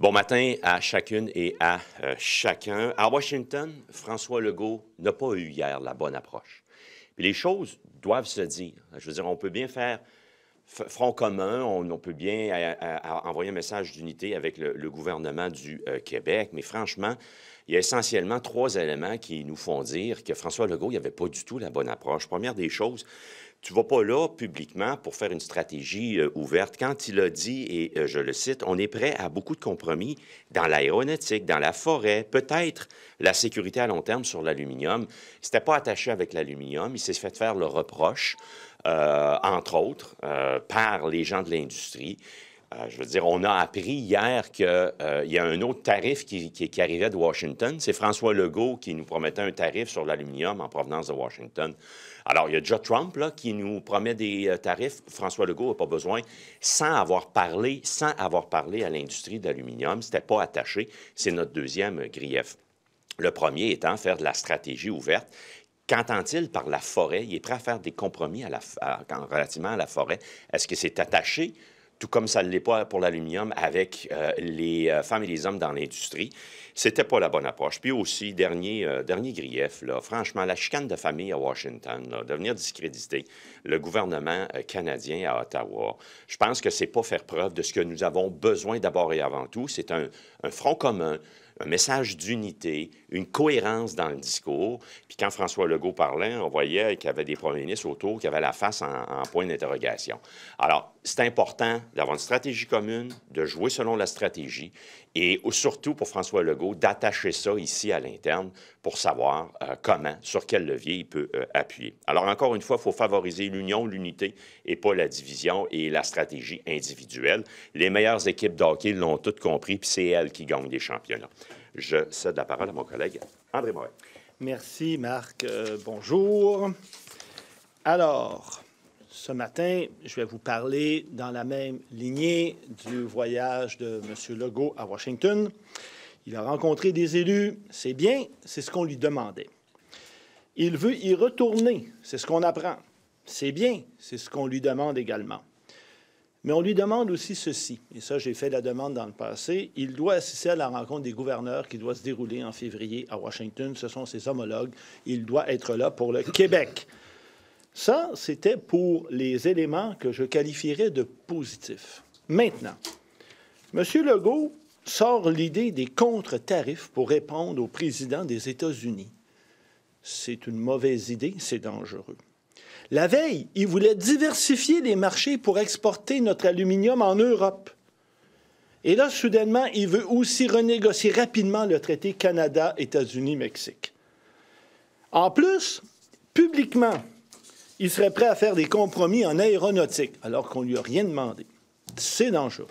Bon matin à chacune et à chacun. À Washington, François Legault n'a pas eu hier la bonne approche. Puis les choses doivent se dire. Je veux dire, on peut bien faire front commun, on peut bien envoyer un message d'unité avec le gouvernement du Québec, mais franchement, il y a essentiellement 3 éléments qui nous font dire que François Legault n'avait pas du tout la bonne approche. Première des choses, tu ne vas pas là publiquement pour faire une stratégie ouverte. Quand il a dit, et je le cite, on est prêt à beaucoup de compromis dans l'aéronautique, dans la forêt, peut-être la sécurité à long terme sur l'aluminium. Il ne s'était pas attaché avec l'aluminium, il s'est fait faire le reproche, entre autres, par les gens de l'industrie. Je veux dire, on a appris hier qu'il y a un autre tarif qui arrivait de Washington. C'est François Legault qui nous promettait un tarif sur l'aluminium en provenance de Washington. Alors, il y a déjà Trump là, qui nous promet des tarifs. François Legault n'a pas besoin, sans avoir parlé à l'industrie de l'aluminium. C'était pas attaché. C'est notre deuxième grief. Le premier étant faire de la stratégie ouverte. Qu'entend-il par la forêt? Il est prêt à faire des compromis relativement à la forêt. Est-ce que c'est attaché, tout comme ça ne l'est pas pour l'aluminium, avec les femmes et les hommes dans l'industrie? C'était pas la bonne approche. Puis aussi, dernier grief, là, franchement, la chicane de famille à Washington, là, de venir discréditer le gouvernement canadien à Ottawa, je pense que c'est pas faire preuve de ce que nous avons besoin d'abord et avant tout. C'est un front commun, un message d'unité, une cohérence dans le discours. Puis quand François Legault parlait, on voyait qu'il y avait des premiers ministres autour qui avaient la face en point d'interrogation. Alors, c'est important d'avoir une stratégie commune, de jouer selon la stratégie et surtout pour François Legault d'attacher ça ici à l'interne pour savoir comment, sur quel levier il peut appuyer. Alors, encore une fois, il faut favoriser l'union, l'unité et pas la division et la stratégie individuelle. Les meilleures équipes de hockey l'ont toutes compris, puis c'est elles qui gagnent des championnats. Je cède la parole à mon collègue André Moret. Merci, Marc. Bonjour. Alors, ce matin, je vais vous parler dans la même lignée du voyage de M. Legault à Washington. Il a rencontré des élus. C'est bien, c'est ce qu'on lui demandait. Il veut y retourner. C'est ce qu'on apprend. C'est bien, c'est ce qu'on lui demande également. Mais on lui demande aussi ceci, et ça, j'ai fait la demande dans le passé. Il doit assister à la rencontre des gouverneurs qui doit se dérouler en février à Washington. Ce sont ses homologues. Il doit être là pour le Québec. Ça, c'était pour les éléments que je qualifierais de positifs. Maintenant, M. Legault sort l'idée des contre-tarifs pour répondre au président des États-Unis. C'est une mauvaise idée, c'est dangereux. La veille, il voulait diversifier les marchés pour exporter notre aluminium en Europe. Et là, soudainement, il veut aussi renégocier rapidement le traité Canada-États-Unis-Mexique. En plus, publiquement, il serait prêt à faire des compromis en aéronautique, alors qu'on ne lui a rien demandé. C'est dangereux.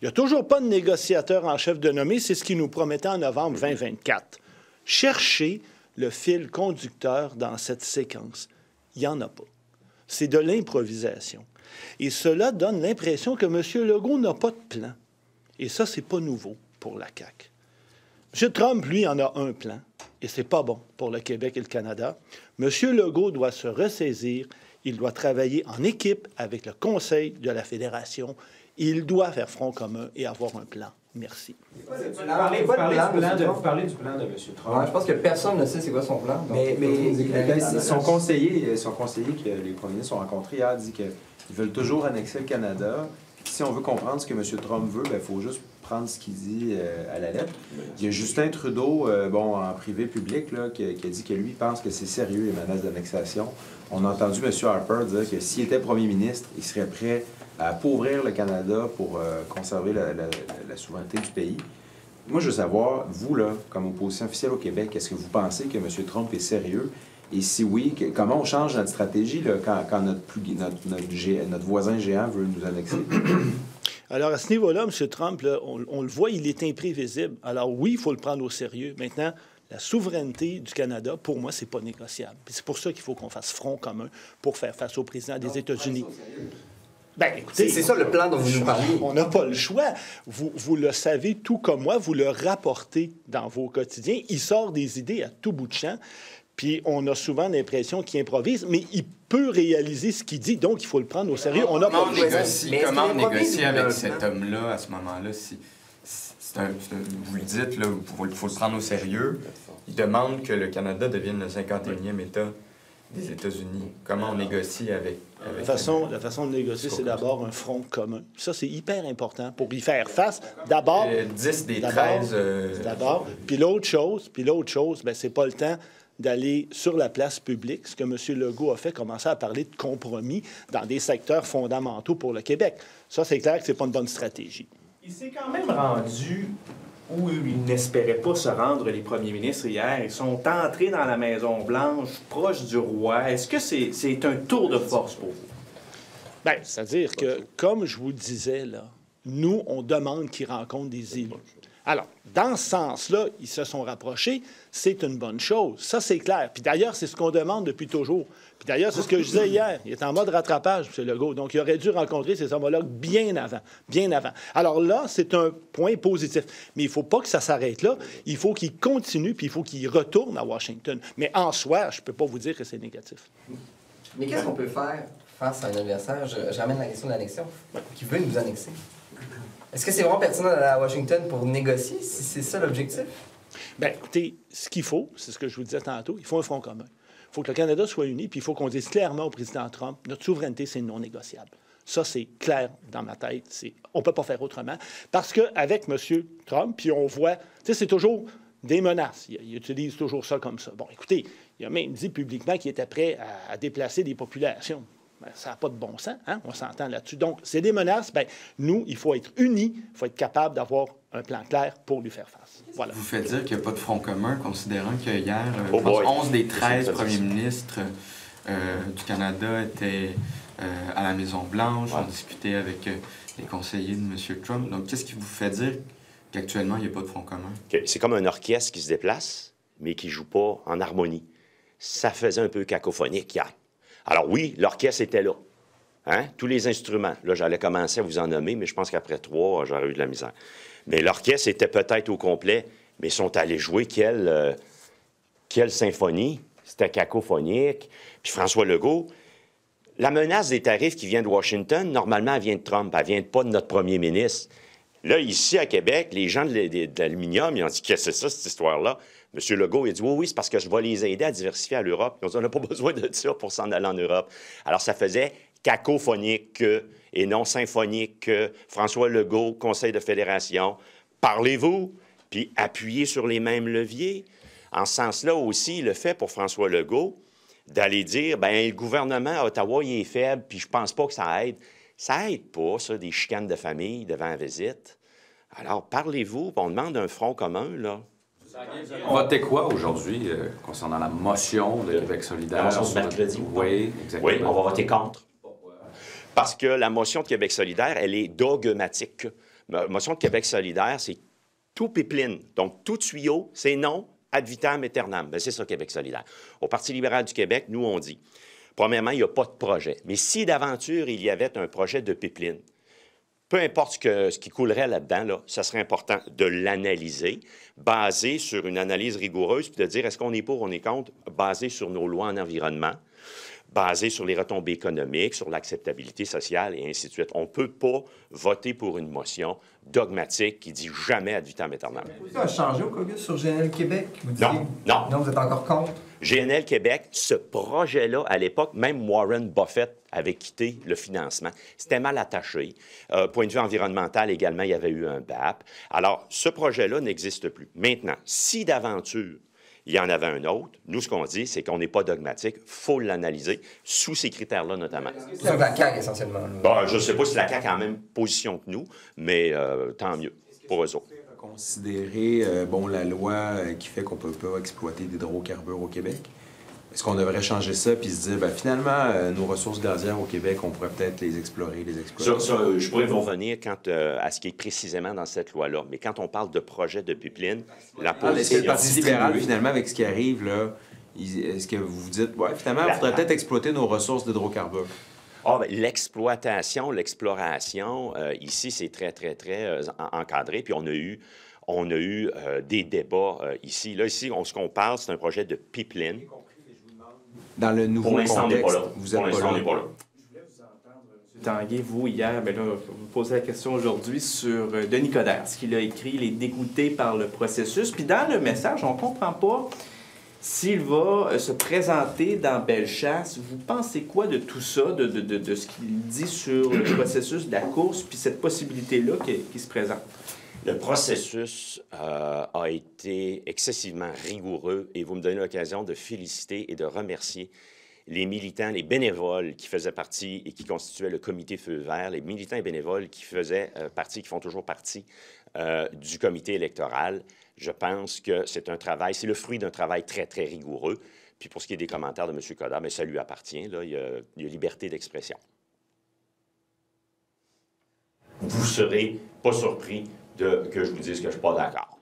Il n'y a toujours pas de négociateur en chef de nommé, c'est ce qu'il nous promettait en novembre 2024. Cherchez le fil conducteur dans cette séquence. Il n'y en a pas. C'est de l'improvisation. Et cela donne l'impression que M. Legault n'a pas de plan. Et ça, c'est pas nouveau pour la CAQ. M. Trump, lui, en a un plan. Et c'est pas bon pour le Québec et le Canada. M. Legault doit se ressaisir. Il doit travailler en équipe avec le Conseil de la Fédération. Il doit faire front commun et avoir un plan. Merci. Vous parlez du plan de M. Trump. Ouais, je pense que personne ne sait c'est quoi son plan. Donc, mais son conseiller que les premiers ministres ont rencontré hier dit qu'ils veulent toujours annexer le Canada. Si on veut comprendre ce que M. Trump veut, il faut juste prendre ce qu'il dit à la lettre. Il y a Justin Trudeau, en privé public, là, qui a dit que lui pense que c'est sérieux les menaces d'annexation. On a entendu M. Harper dire que s'il était premier ministre, il serait prêt à appauvrir le Canada pour conserver la souveraineté du pays. Moi, je veux savoir, vous, là, comme opposition officielle au Québec, est-ce que vous pensez que M. Trump est sérieux? Et si oui, comment on change notre stratégie là, quand notre voisin géant veut nous annexer? Alors, à ce niveau-là, M. Trump, là, on le voit, il est imprévisible. Alors oui, il faut le prendre au sérieux. Maintenant, la souveraineté du Canada, pour moi, c'est pas négociable. C'est pour ça qu'il faut qu'on fasse front commun pour faire face au président des États-Unis. Bien, écoutez, c'est ça le plan dont vous nous parlez. On n'a pas le choix. Vous le savez tout comme moi, vous le rapportez dans vos quotidiens. Il sort des idées à tout bout de champ. Puis on a souvent l'impression qu'il improvise, mais il peut réaliser ce qu'il dit, donc il faut le prendre au sérieux. On n'a pas le choix. Comment on négocie avec cet homme-là à ce moment-là? vous le dites, là, il faut le prendre au sérieux. Il demande que le Canada devienne le 51e État des États-Unis. Comment on négocie avec la façon de négocier, c'est d'abord un front commun. Ça, c'est hyper important pour y faire face. D'abord... 10 des 13... D'abord. Puis l'autre chose, bien, c'est pas le temps d'aller sur la place publique, ce que M. Legault a fait, commencer à parler de compromis dans des secteurs fondamentaux pour le Québec. Ça, c'est clair que c'est pas une bonne stratégie. Il s'est quand même rendu où il n'espérait pas se rendre, les premiers ministres, hier. Ils sont entrés dans la Maison-Blanche, proche du roi. Est-ce que c'est un tour de force pour vous? Bien, c'est-à-dire que, comme je vous le disais, là, nous, on demande qu'ils rencontrent des élus. Alors, dans ce sens-là, ils se sont rapprochés. C'est une bonne chose. Ça, c'est clair. Puis d'ailleurs, c'est ce qu'on demande depuis toujours. Puis d'ailleurs, c'est ce que je disais hier. Il est en mode rattrapage, M. Legault. Donc, il aurait dû rencontrer ses homologues bien avant. Bien avant. Alors là, c'est un point positif. Mais il ne faut pas que ça s'arrête là. Il faut qu'il continue, puis il faut qu'il retourne à Washington. Mais en soi, je ne peux pas vous dire que c'est négatif. Mais qu'est-ce qu'on peut faire face à un adversaire? Je ramène la question de l'annexion, qui veut nous annexer. Est-ce que c'est vraiment pertinent d'aller à Washington pour négocier, si c'est ça l'objectif? Bien, écoutez, ce qu'il faut, c'est ce que je vous disais tantôt, il faut un front commun. Il faut que le Canada soit uni, puis il faut qu'on dise clairement au président Trump, notre souveraineté, c'est non négociable. Ça, c'est clair dans ma tête. On ne peut pas faire autrement. Parce qu'avec M. Trump, puis on voit, tu sais, c'est toujours des menaces. Il utilise toujours ça comme ça. Bon, écoutez, il a même dit publiquement qu'il était prêt à déplacer des populations. Bien, ça n'a pas de bon sens, hein? On s'entend là-dessus. Donc, c'est des menaces. Bien, nous, il faut être unis, il faut être capable d'avoir un plan clair pour lui faire face. Voilà. Vous faites dire qu'il n'y a pas de front commun, considérant que hier, 11 des 13 premiers ministres du Canada étaient à la Maison-Blanche, on discutait avec les conseillers de M. Trump. Donc, qu'est-ce qui vous fait dire qu'actuellement, il n'y a pas de front commun? C'est comme un orchestre qui se déplace, mais qui ne joue pas en harmonie. Ça faisait un peu cacophonique hier. Alors oui, l'orchestre était là. Hein? Tous les instruments. Là, j'allais commencer à vous en nommer, mais je pense qu'après 3, j'aurais eu de la misère. Mais l'orchestre était peut-être au complet, mais ils sont allés jouer quelle symphonie. C'était cacophonique. Puis François Legault, la menace des tarifs qui vient de Washington, normalement, elle vient de Trump. Elle ne vient pas de notre premier ministre. Là, ici, à Québec, les gens de l'aluminium, ils ont dit « Qu'est-ce que c'est ça, cette histoire-là? » M. Legault, il a dit « Oui, c'est parce que je vais les aider à diversifier à l'Europe. » On n'a pas besoin de ça pour s'en aller en Europe. Alors, ça faisait cacophonique et non symphonique. François Legault, Conseil de fédération, parlez-vous, puis appuyez sur les mêmes leviers. En ce sens-là aussi, le fait pour François Legault d'aller dire « Bien, le gouvernement à Ottawa, il est faible, puis je pense pas que ça aide. » Ça aide pas, ça, des chicanes de famille devant la visite. Alors, parlez-vous, on demande un front commun, là. Votez quoi aujourd'hui concernant la motion de Québec solidaire? La motion de mercredi. Oui, exactement. Oui, on va voter contre. Parce que la motion de Québec solidaire, elle est dogmatique. La motion de Québec solidaire, c'est tout pipeline. Donc, tout tuyau, c'est non ad vitam aeternam. Bien, c'est ça, Québec solidaire. Au Parti libéral du Québec, nous, on dit, premièrement, il n'y a pas de projet. Mais si d'aventure, il y avait un projet de pipeline, peu importe ce qui coulerait là-dedans, là, ça serait important de l'analyser, basé sur une analyse rigoureuse, puis de dire est-ce qu'on est pour, on est contre, basé sur nos lois en environnement, basé sur les retombées économiques, sur l'acceptabilité sociale et ainsi de suite. On ne peut pas voter pour une motion dogmatique qui dit jamais ad vitam aeternam. Ça a changé au caucus sur GNL Québec? Vous disiez... Non. Non, vous êtes encore contre? GNL Québec, ce projet-là, à l'époque, même Warren Buffett avait quitté le financement. C'était mal attaché. Point de vue environnemental également, il y avait eu un BAP. Alors, ce projet-là n'existe plus. Maintenant, si d'aventure, il y en avait un autre, nous, ce qu'on dit, c'est qu'on n'est pas dogmatique. Il faut l'analyser sous ces critères-là, notamment. C'est la CAQ, essentiellement. Bon, je ne sais pas si la CAQ a la même position que nous, mais tant mieux pour eux autres. Considérer la loi qui fait qu'on ne peut pas exploiter d'hydrocarbures au Québec. Est-ce qu'on devrait changer ça puis se dire, finalement, nos ressources gazières au Québec, on pourrait peut-être les explorer, Ça, je pourrais vous revenir à ce qui est précisément dans cette loi-là. Mais quand on parle de projet de pipeline, la position... Le Parti libéral, finalement, avec ce qui arrive, là, est-ce que vous vous dites, finalement, il faudrait peut-être exploiter nos ressources d'hydrocarbures? L'exploration, ici, c'est très, très, très encadré. Puis on a eu des débats ici. Là, ici, ce qu'on parle, c'est un projet de pipeline. Dans le nouveau contexte, vous êtes pas là. Je voulais vous entendre, M. Tanguay, vous, hier, bien là, je vous posais la question aujourd'hui sur Denis Coderre, ce qu'il a écrit, il est dégoûté par le processus. Puis dans le message, on ne comprend pas s'il va se présenter dans Bellechasse. Vous pensez quoi de tout ça, de ce qu'il dit sur le processus de la course, puis cette possibilité-là qui se présente? Le processus a été excessivement rigoureux et vous me donnez l'occasion de féliciter et de remercier les militants, les bénévoles qui faisaient partie et qui constituaient le comité Feu vert, les militants et bénévoles qui faisaient partie, qui font toujours partie du comité électoral. Je pense que c'est un travail, c'est le fruit d'un travail très, très rigoureux. Puis pour ce qui est des commentaires de M. Coderre, bien, ça lui appartient. Là, il y a liberté d'expression. Vous ne serez pas surpris que je vous dise que je ne suis pas d'accord.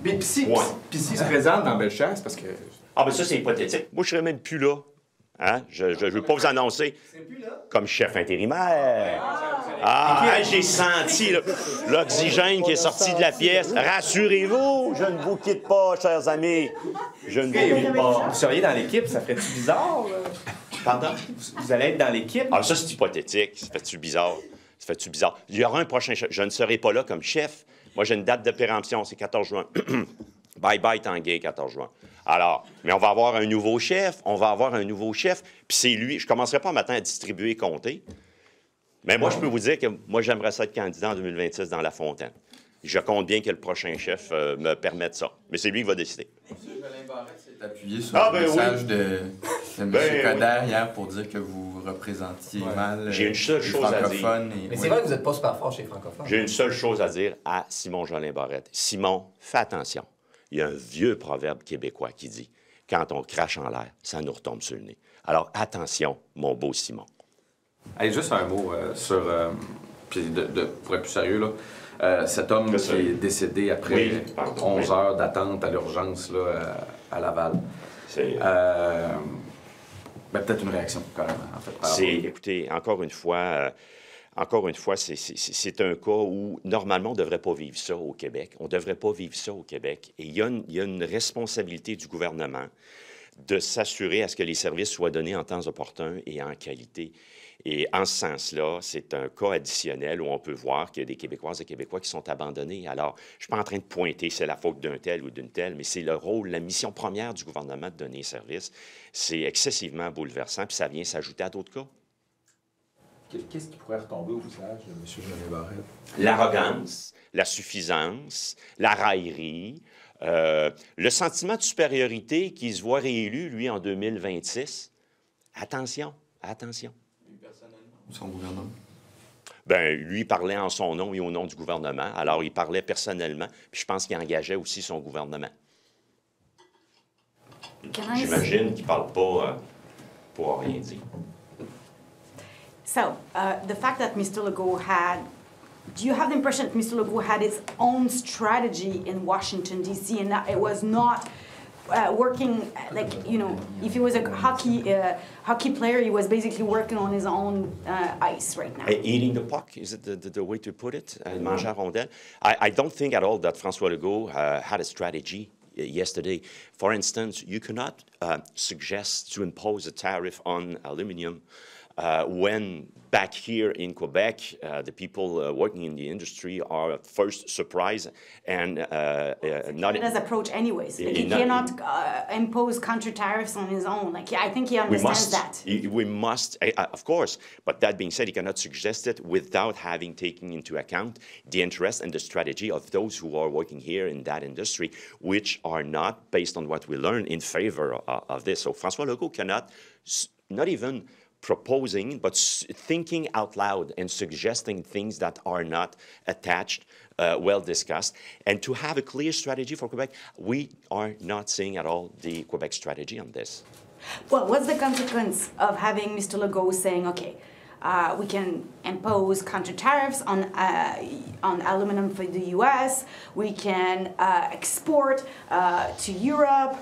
Mais puis s'il se présente dans Bellechasse, parce que... Ah, bien ça, c'est hypothétique. Moi, je ne serais même plus là. Hein? Je ne veux pas vous annoncer comme chef intérimaire. J'ai senti l'oxygène qui est sorti de la pièce. Rassurez-vous, je ne vous quitte pas, chers amis. Je ne vous quitte pas. Vous seriez dans l'équipe, ça ferait-tu bizarre? Pardon? Vous allez être dans l'équipe? Ah, ça, c'est hypothétique. Ça fait-tu bizarre? Ça fait-tu bizarre? Il y aura un prochain chef. Je ne serai pas là comme chef. Moi, j'ai une date de péremption, c'est 14 juin. Bye-bye, Tanguay, 14 juin. Alors, mais on va avoir un nouveau chef, puis c'est lui. Je ne commencerai pas matin à distribuer et compter. Mais moi, je peux vous dire que moi, j'aimerais ça être candidat en 2026 dans La Fontaine. Je compte bien que le prochain chef me permette ça. Mais c'est lui qui va décider. M. Jolin Barrette s'est appuyé sur le message de M. Coderre hier pour dire que vous représentiez mal J'ai une seule chose à dire. Mais c'est vrai que vous n'êtes pas super fort chez les francophones. J'ai une seule chose à dire à Simon Jolin Barrette. Simon, fais attention. Il y a un vieux proverbe québécois qui dit « Quand on crache en l'air, ça nous retombe sur le nez. » Alors, attention, mon beau Simon. Hey, juste un mot sur... puis pour être plus sérieux, là, cet homme qui est décédé après 11 heures d'attente à l'urgence là, à Laval. C'est... peut-être une réaction, carrément, en fait. Écoutez, encore une fois, c'est un cas où, normalement, on ne devrait pas vivre ça au Québec. On ne devrait pas vivre ça au Québec. Et il y a une responsabilité du gouvernement de s'assurer à ce que les services soient donnés en temps opportun et en qualité. Et en ce sens-là, c'est un cas additionnel où on peut voir qu'il y a des Québécoises et Québécois qui sont abandonnés. Alors, je ne suis pas en train de pointer c'est la faute d'un tel ou d'une telle, mais c'est le rôle, la mission première du gouvernement de donner service. C'est excessivement bouleversant, puis ça vient s'ajouter à d'autres cas. Qu'est-ce qui pourrait retomber au visage de M. Jolin Barrette? L'arrogance, la suffisance, la raillerie, le sentiment de supériorité qui se voit réélu, lui, en 2026. Attention, attention. Lui, personnellement, ou son gouvernement? Bien, lui parlait en son nom et au nom du gouvernement. Alors, il parlait personnellement, puis je pense qu'il engageait aussi son gouvernement. J'imagine qu'il ne parle pas pour rien dire. So, the fact that Mr. Legault do you have the impression that Mr. Legault had his own strategy in Washington, D.C., and that it was not working, like, you know, if he was a hockey player, he was basically working on his own ice right now? Eating the puck, is it the way to put it? Manger à rondelle. I don't think at all that François Legault had a strategy yesterday. For instance, you cannot suggest to impose a tariff on aluminum when back here in Quebec, the people working in the industry are first surprised and not... Canada's approach anyways. Like, he cannot impose country tariffs on his own. Like, I think he understands that. We must, of course. But that being said, he cannot suggest it without having taken into account the interest and the strategy of those who are working here in that industry, which are not, based on what we learn, in favor of this. So François Legault cannot, not even proposing, but thinking out loud and suggesting things that are not attached, well discussed. And to have a clear strategy for Quebec, we are not seeing at all the Quebec strategy on this. Well, what's the consequence of having Mr. Legault saying, okay, we can impose country tariffs on aluminum for the U.S., we can export to Europe,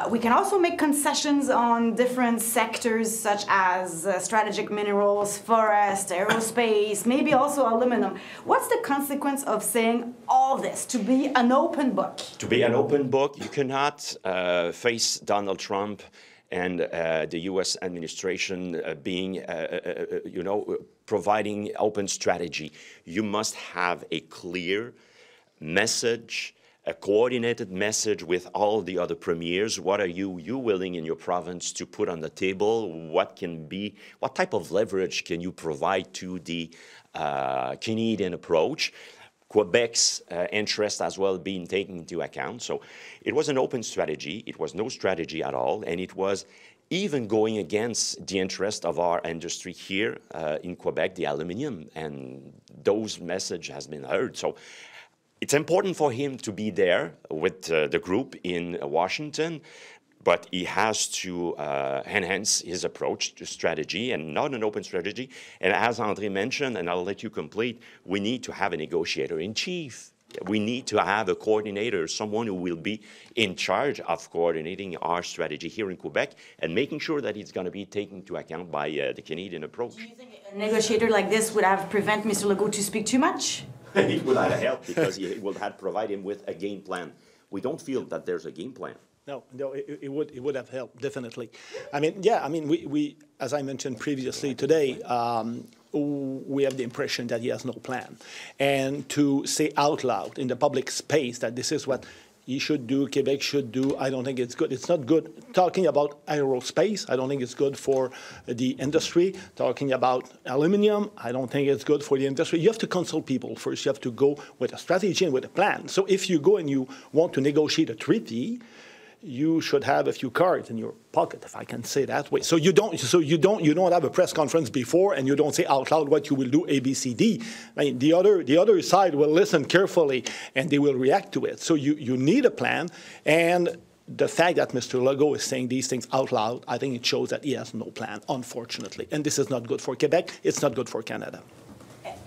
we can also make concessions on different sectors such as strategic minerals, forest, aerospace, maybe also aluminum. What's the consequence of saying all this, to be an open book? To be an open book, you cannot face Donald Trump and the U.S. administration being, providing open strategy. You must have a clear message, a coordinated message with all the other premiers. What are you willing in your province to put on the table? What type of leverage can you provide to the Canadian approach? Quebec's interest as well being taken into account. So it was an open strategy. It was no strategy at all. And it was even going against the interest of our industry here in Quebec, the aluminum. And those message has been heard. So it's important for him to be there with the group in Washington, but he has to enhance his approach to strategy and not an open strategy. And as André mentioned, and I'll let you complete, we need to have a negotiator-in-chief. We need to have a coordinator, someone who will be in charge of coordinating our strategy here in Quebec and making sure that it's going to be taken into account by the Canadian approach. Do you think a negotiator like this would have prevented Mr. Legault to speak too much? It would have helped because it would have provided him with a game plan. We don't feel that there's a game plan. No, it would have helped, definitely. I mean, yeah, I mean, we as I mentioned previously today, we have the impression that he has no plan. And to say out loud in the public space that this is what he should do, Quebec should do, I don't think it's good. It's not good. Talking about aerospace, I don't think it's good for the industry. Talking about aluminum, I don't think it's good for the industry. You have to consult people first. You have to go with a strategy and with a plan. So if you go and you want to negotiate a treaty, you should have a few cards in your pocket, if I can say that way. So you don't have a press conference before, and you don't say out loud what you will do A, B, C, D. I mean, the other side will listen carefully, and they will react to it. So you need a plan, and the fact that Mr. Legault is saying these things out loud, I think it shows that he has no plan, unfortunately. And this is not good for Quebec. It's not good for Canada.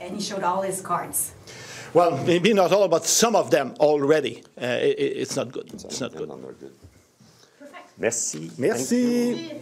And he showed all his cards. Well, maybe not all, but some of them already. It's not good. It's not good. Merci. Merci.